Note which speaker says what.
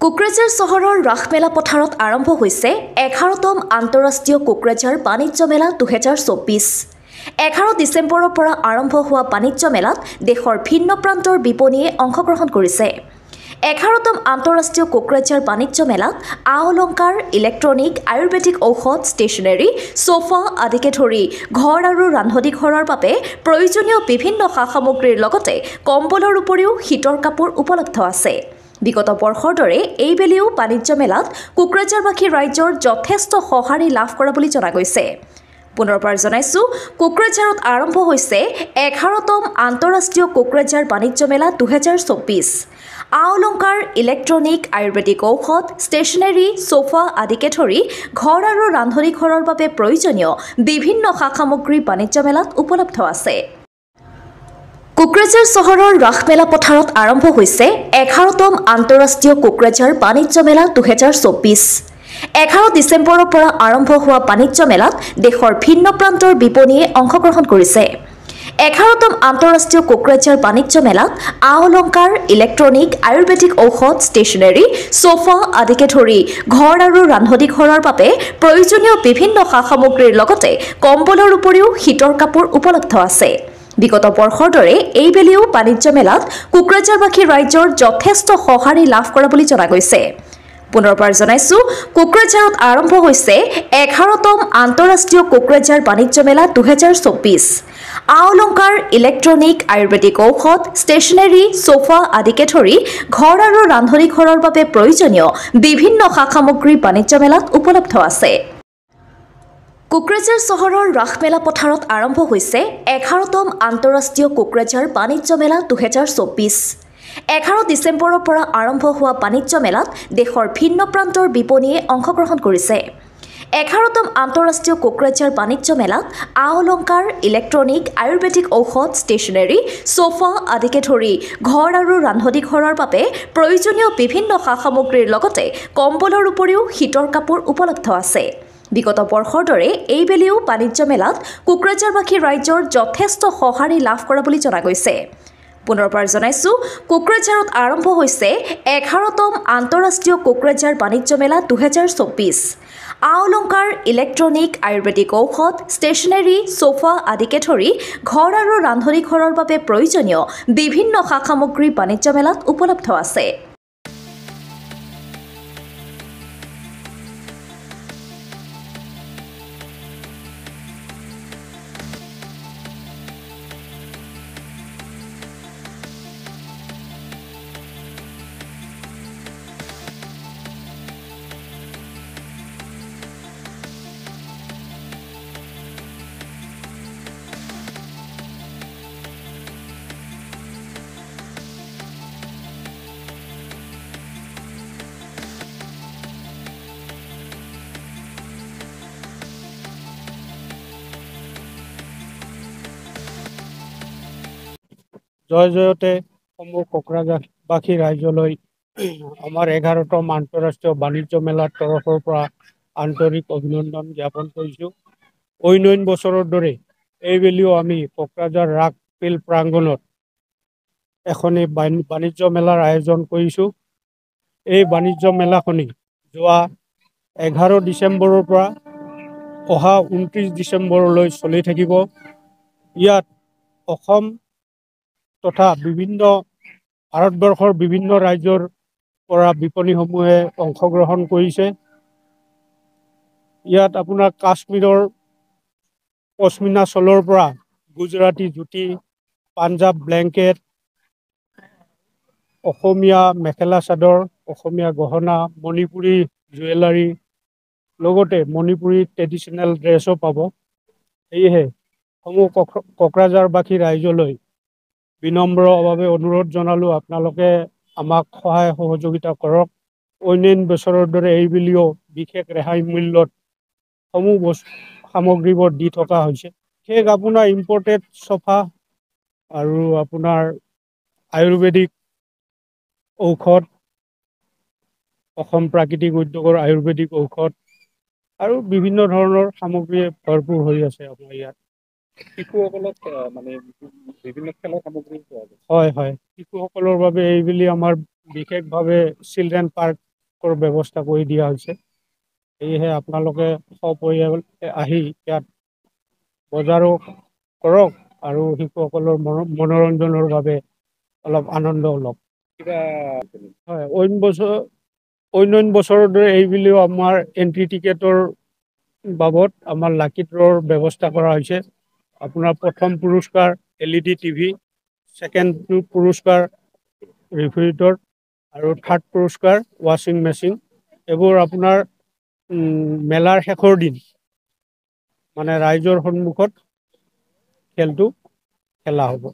Speaker 1: কোকৰাঝাৰ চহৰৰ ৰাসমেলা পথাৰত আৰম্ভ হৈছে 11তম আন্তঃৰাষ্ট্ৰীয় কোকৰাঝাৰ বাণিজ্য মেলা 2024। 11 ডিচেম্বৰৰ পৰা আৰম্ভ হোৱা বাণিজ্য মেলাত দেশৰ ভিন্ন প্ৰান্তৰ বিপণীয়ে অংশগ্ৰহণ কৰিছে। 11তম আন্তঃৰাষ্ট্ৰীয় কোকৰাঝাৰ বাণিজ্য মেলাত আ-অলংকাৰ, ইলেক্ট্ৰনিক, আয়ুৰ্বেদিক ঔষধ, ষ্টেচনাৰী, সোফা আদিকে ধৰি ঘৰ আৰু ৰান্ধনী ঘৰৰ বাবে প্ৰয়োজনীয় বিভিন্ন সা-সামগ্ৰীৰ লগতে কম্বলৰ উপৰিও শীতৰ কাপোৰ উপলব্ধ আছে। বিগত বৰ্ষৰ দৰে এইবেলিও বাণিজ্য মেলাত কোকৰাঝাৰবাসী ৰাইজৰ যথেষ্ট সঁহাৰি লাভ কৰা বুলি জনা গৈছে। পুনৰবাৰ জনাইছো, কোকৰাঝাৰত আৰম্ভ হৈছে 11তম আন্তঃৰাষ্ট্ৰীয় কোকৰাঝাৰ বাণিজ্য মেলা 2024। আ-অলংকাৰ, ইলেক্ট্ৰনিক, আয়ুৰ্বেদিক ঔষধ, ষ্টেচনাৰী, সোফা আদিকে ধৰি ঘৰ আৰু ৰান্ধনী ঘৰৰ বাবে প্ৰয়োজনীয় বিভিন্ন সা-সামগ্ৰী বাণিজ্য মেলাত উপলব্ধ আছে। কোকৰাঝাৰ চহৰৰ ৰাসমেলা পথাৰত আৰম্ভ হৈছে 11তম আন্তঃৰাষ্ট্ৰীয় কোকৰাঝাৰ বাণিজ্য মেলা 2024। 11 ডিচেম্বৰৰ পৰা আৰম্ভ হোৱা বাণিজ্য মেলাত দেশৰ ভিন্ন প্ৰান্তৰ বিপণীয়ে অংশগ্ৰহণ কৰিছে। 11তম আন্তঃৰাষ্ট্ৰীয় কোকৰাঝাৰ বাণিজ্য মেলাত আ-অলংকাৰ, ইলেক্ট্ৰনিক, আয়ুৰ্বেদিক ঔষধ, ষ্টেচনাৰী, সোফা আদিকে ধৰি ঘৰ আৰু ৰান্ধনী ঘৰৰ বাবে প্ৰয়োজনীয় বিভিন্ন সা-সামগ্ৰীৰ লগতে কম্বলৰ উপৰিও শীতৰ কাপোৰ উপলব্ধ আছে। বিগত বৰ্ষৰ দৰে এইবেলিও বাণিজ্য মেলাত কোকৰাঝাৰবাসী ৰাইজৰ যথেষ্ট সঁহাৰি লাভ কৰা বুলি জনা গৈছে। পুনৰবাৰ জনাইছো, কোকৰাঝাৰত আৰম্ভ হৈছে 11তম আন্তঃৰাষ্ট্ৰীয় কোকৰাঝাৰ বাণিজ্য মেলা 2024। আ-অলংকাৰ, ইলেক্ট্ৰনিক, আয়ুৰ্বেদিক ঔষধ, ষ্টেচনাৰী, সোফা আদিকে ধৰি ঘৰ আৰু ৰান্ধনী ঘৰৰ বাবে প্ৰয়োজনীয় বিভিন্ন সা-সামগ্ৰী বাণিজ্য মেলাত উপলব্ধ আছে। কোকৰাঝাৰ চহৰৰ ৰাসমেলা পথাৰত আৰম্ভ হৈছে 11তম আন্তঃৰাষ্ট্ৰীয় কোকৰাঝাৰ বাণিজ্য মেলা 2024। 11 ডিচেম্বৰৰ পৰা আৰম্ভ হোৱা বাণিজ্য মেলাত দেশৰ ভিন্ন প্ৰান্তৰ বিপণীয়ে অংশগ্ৰহণ কৰিছে। 11তম আন্তঃৰাষ্ট্ৰীয় কোকৰাঝাৰ বাণিজ্য মেলাত আ-অলংকাৰ, ইলেক্ট্ৰনিক, আয়ুৰ্বেদিক ঔষধ, ষ্টেচনাৰী, সোফা আদিকে ধৰি ঘৰ আৰু ৰান্ধনী ঘৰৰ বাবে প্ৰয়োজনীয় বিভিন্ন সা-সামগ্ৰীৰ লগতে কম্বলৰ উপৰিও শীতৰ কাপোৰ উপলব্ধ আছে। বিগত বৰ্ষৰ দৰে এইবেলিও বাণিজ্য মেলাত কোকৰাঝাৰবাসী ৰাইজৰ যথেষ্ট সঁহাৰি লাভ কৰা বুলি জনা গৈছে। পুনৰবাৰ জনাইছো, কোকৰাঝাৰত আৰম্ভ হৈছে 11তম আন্তঃৰাষ্ট্ৰীয় কোকৰাঝাৰ বাণিজ্য মেলা 2024। আ-অলংকাৰ, ইলেক্ট্ৰনিক, আয়ুৰ্বেদিক ঔষধ, ষ্টেচনাৰী, সোফা আদিকে ধৰি ঘৰ আৰু ৰান্ধনী ঘৰৰ বাবে প্ৰয়োজনীয় বিভিন্ন সা-সামগ্ৰী বাণিজ্য মেলাত উপলব্ধ আছে।
Speaker 2: জয় জয়তে সমূহ কোকৰাঝাৰবাসী ৰাইজলৈ আমাৰ 11তম আন্তঃৰাষ্ট্ৰীয় বাণিজ্য মেলাৰ তৰফৰ পৰা আন্তৰিক অভিনন্দন জ্ঞাপন কৰিছোঁ। অন্য বছৰৰ দৰে এইবেলিও আমি কোকৰাঝাৰ ৰাস ফিল্ড প্ৰাংগণত এখনি বাণিজ্য মেলাৰ আয়োজন কৰিছোঁ। এই বাণিজ্য মেলাখনি যোৱা 11 ডিচেম্বৰৰ পৰা অহা 29 ডিচেম্বৰলৈ চলি থাকিব। ইয়াত অসম তথা ভাৰতবৰ্ষৰ বিভিন্ন ৰাজ্যৰ পৰা বিপণীসমূহে অংশগ্ৰহণ কৰিছে। ইয়াত আপোনাৰ কাশ্মীৰৰ পশ্মিনা চলৰ পৰা গুজৰাটী জুতি, পাঞ্জাৱ ব্লেংকেট, অসমীয়া মেখেলা চাদৰ, অসমীয়া গহনা, মণিপুৰী জুৱেলাৰী লগতে মণিপুৰী ট্ৰেডিশ্যনেল ড্ৰেছো পাব। সেয়েহে সমূহ কোকৰাঝাৰবাসী ৰাইজলৈ বিনম্ৰভাৱে অনুৰোধ জনালোঁ, আপোনালোকে আমাক সহায় সহযোগিতা কৰক। অন্য বছৰৰ দৰে এইবেলিও বিশেষ ৰেহাই মূল্যত সমূহ সামগ্ৰীবোৰ দি থকা হৈছে। সেই আপোনাৰ ইম্পৰ্টেড সোফা আৰু আপোনাৰ আয়ুৰ্বেদিক ঔষধ, অসম প্ৰাকৃতিক উদ্যোগৰ আয়ুৰ্বেদিক ঔষধ আৰু বিভিন্ন ধৰণৰ সামগ্ৰীয়ে ভৰপূৰ হৈ আছে আপোনাৰ ইয়াত। শিশুসকলক মানে বিভিন্ন খেলৰ সামগ্ৰী পোৱা যায়। হয়, শিশুসকলৰ বাবে এইবেলি আমাৰ বিশেষভাৱে চিলড্ৰেন পাৰ্ক ব্যৱস্থা কৰি দিয়া হৈছে। সেয়েহে আপোনালোকে সপৰিয়াল আহি ইয়াত বজাৰো কৰক আৰু শিশুসকলৰ মনোৰঞ্জনৰ বাবে অলপ আনন্দ লওক। হয়, অন্য বছৰৰ দৰে এইবুলিও আমাৰ এন্ট্ৰি টিকেটৰ বাবদ আমাৰ লাকি ড্ৰৰ ব্যৱস্থা কৰা হৈছে। আপোনাৰ প্ৰথম পুৰস্কাৰ LED TV, ছেকেণ্ড পুৰস্কাৰ ৰেফ্ৰিজৰেটৰ আৰু থাৰ্ড পুৰস্কাৰ ৱাশ্বিং মেচিন। এইবোৰ আপোনাৰ মেলাৰ শেষৰ দিন মানে ৰাইজৰ সন্মুখত খেলটো খেলা হ'ব।